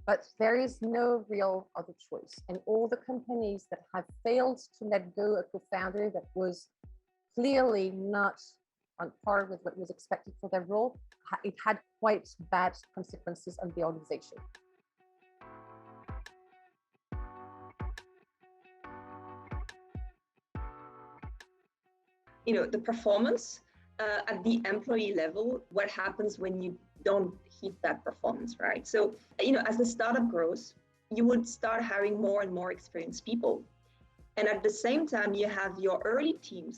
But there is no real other choice. And all the companies that have failed to let go a co-founder that was clearly not on par with what was expected for their role, it had quite bad consequences on the organization. The performance at the employee level, what happens when you don't hit that performance, right? So, as the startup grows, you would start hiring more and more experienced people. And at the same time, you have your early team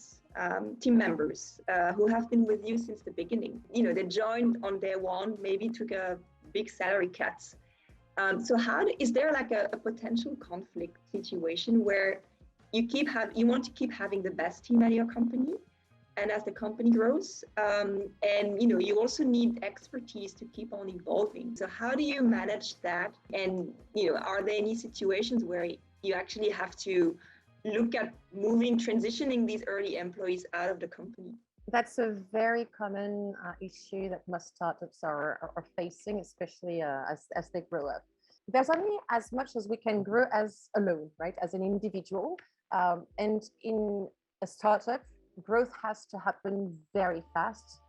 members who have been with you since the beginning. They joined on day one, maybe took a big salary cut. So is there like a potential conflict situation where you want to keep having the best team at your company, and as the company grows, and you also need expertise to keep on evolving. So how do you manage that? And are there any situations where you actually have to look at transitioning these early employees out of the company? That's a very common issue that most startups are facing, especially as they grow up. There's only as much as we can grow as alone, right? As an individual. And in a startup, growth has to happen very fast.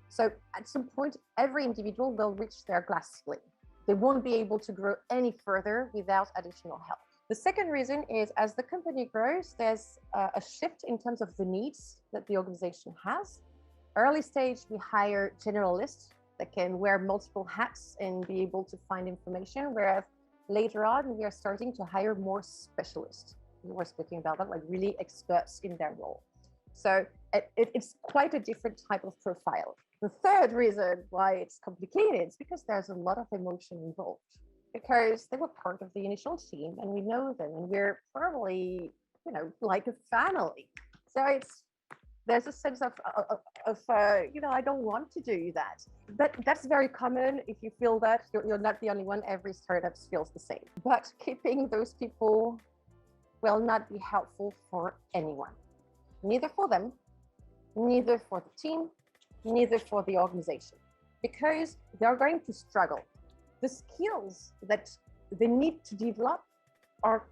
So at some point, every individual will reach their glass ceiling. They won't be able to grow any further without additional help. The second reason is as the company grows, there's a shift in terms of the needs that the organization has. Early stage, we hire generalists that can wear multiple hats and be able to find information, whereas later on, we are starting to hire more specialists. We were speaking about that, like really experts in their role. So it's quite a different type of profile. The third reason why it's complicated is because there's a lot of emotion involved, because they were part of the initial team and we know them and we're probably, like a family. So there's a sense of I don't want to do that. But that's very common. If you feel that, you're not the only one. Every startup feels the same. But keeping those people will not be helpful for anyone. Neither for them, neither for the team, neither for the organization, because they're going to struggle. The skills that they need to develop are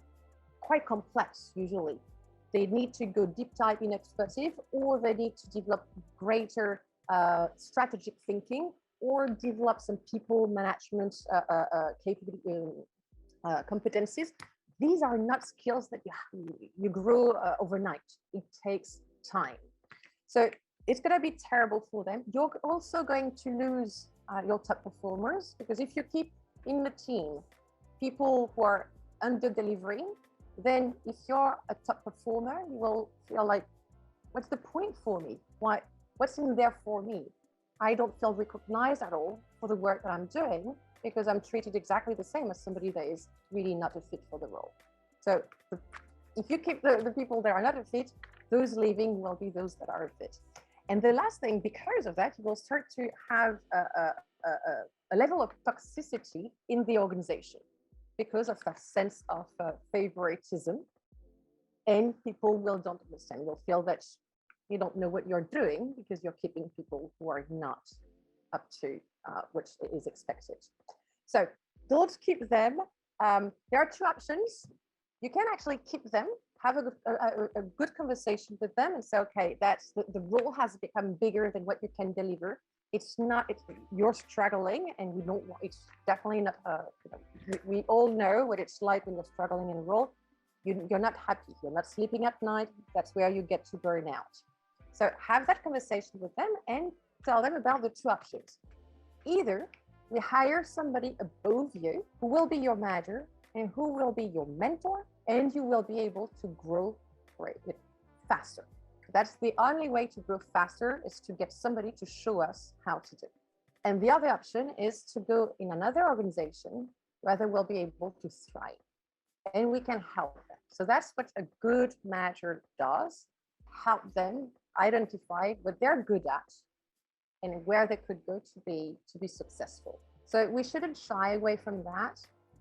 quite complex usually. They need to go deep dive in expertise, or they need to develop greater strategic thinking, or develop some people management competencies. These are not skills that you grow overnight. It takes time. So it's going to be terrible for them. You're also going to lose your top performers, because if you keep in the team people who are under delivering, then if you're a top performer, you will feel like, what's the point for me? What's in there for me? I don't feel recognized at all for the work that I'm doing, because I'm treated exactly the same as somebody that is really not a fit for the role. So if you keep the people that are not a fit, those leaving will be those that are a fit. And the last thing, because of that, you will start to have a level of toxicity in the organization because of that sense of favoritism. And people don't understand, will feel that you don't know what you're doing because you're keeping people who are not up to which is expected. So don't keep them. There are two options. You can actually keep them, have a good conversation with them and say, okay, that's the role has become bigger than what you can deliver. You're struggling and you don't want, it's definitely not, we all know what it's like when you're struggling in a role. You're not happy, you're not sleeping at night. That's where you get to burn out. So have that conversation with them and tell them about the two options. Either we hire somebody above you who will be your manager and who will be your mentor, and you will be able to grow faster. That's the only way to grow faster, is to get somebody to show us how to do. And the other option is to go in another organization where they will be able to thrive and we can help them. So that's what a good manager does, help them identify what they're good at and where they could go to be successful. So we shouldn't shy away from that.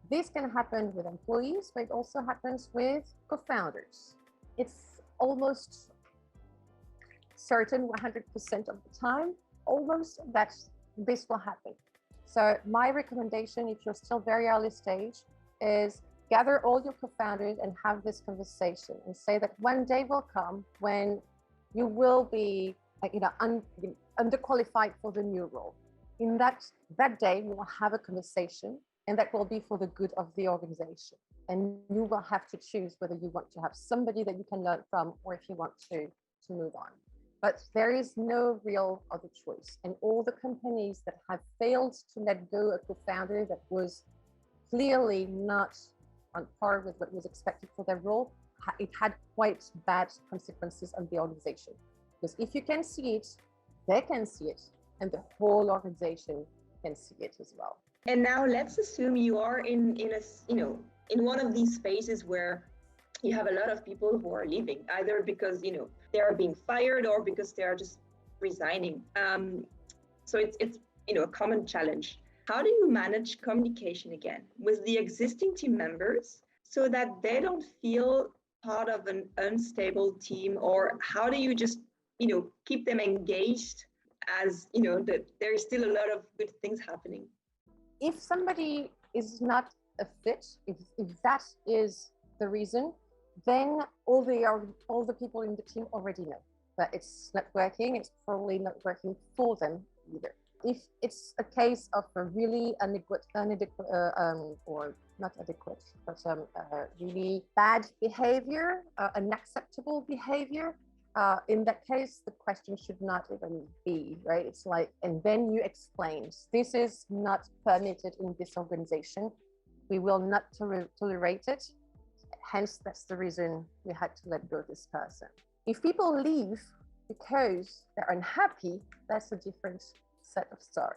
This can happen with employees, but it also happens with co-founders. It's almost certain 100% of the time, almost, that this will happen. So my recommendation, if you're still very early stage, is gather all your co-founders and have this conversation and say that one day will come when you will be underqualified for the new role. In that day, we will have a conversation, and that will be for the good of the organization. And you will have to choose whether you want to have somebody that you can learn from, or if you want to move on. But there is no real other choice. And all the companies that have failed to let go a co-founder that was clearly not on par with what was expected for their role, it had quite bad consequences on the organization. Because if you can see it, they can see it, and the whole organization can see it as well. And now let's assume you are in one of these phases where you have a lot of people who are leaving, either because they are being fired or because they are just resigning. So it's a common challenge. How do you manage communication again with the existing team members so that they don't feel part of an unstable team? Or how do you just keep them engaged as that there's still a lot of good things happening? If somebody is not a fit, if that is the reason, then all the people in the team already know that it's not working. It's probably not working for them either. If it's a case of a really or not adequate, but really bad behavior, unacceptable behavior, in that case, the question should not even be, right? It's like, and then you explain, this is not permitted in this organization. We will not tolerate it. Hence, that's the reason we had to let go of this person. If people leave because they're unhappy, that's a different set of story.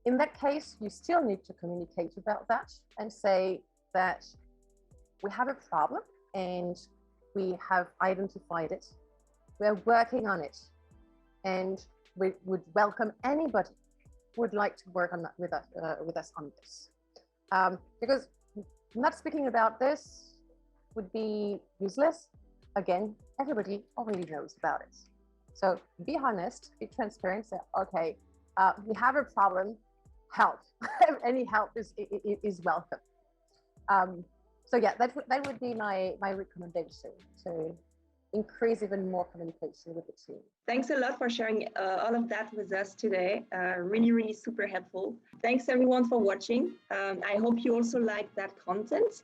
In that case, you still need to communicate about that and say that we have a problem and we have identified it. We're working on it, and we would welcome anybody who would like to work on that with us on this. Because not speaking about this would be useless. Again, everybody already knows about it. So be honest, be transparent, say, okay, we have a problem, help. Any help is welcome. So yeah, that would be my recommendation, to increase even more communication with the team. Thanks a lot for sharing all of that with us today. Really, really super helpful. Thanks everyone for watching. I hope you also like that content.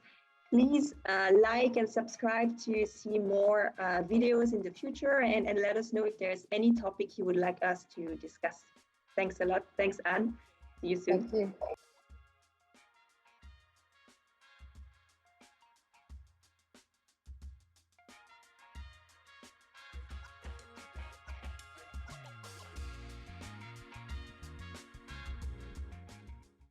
Please like and subscribe to see more videos in the future, and let us know if there's any topic you would like us to discuss. Thanks a lot. Thanks, Anne. See you soon. Thank you.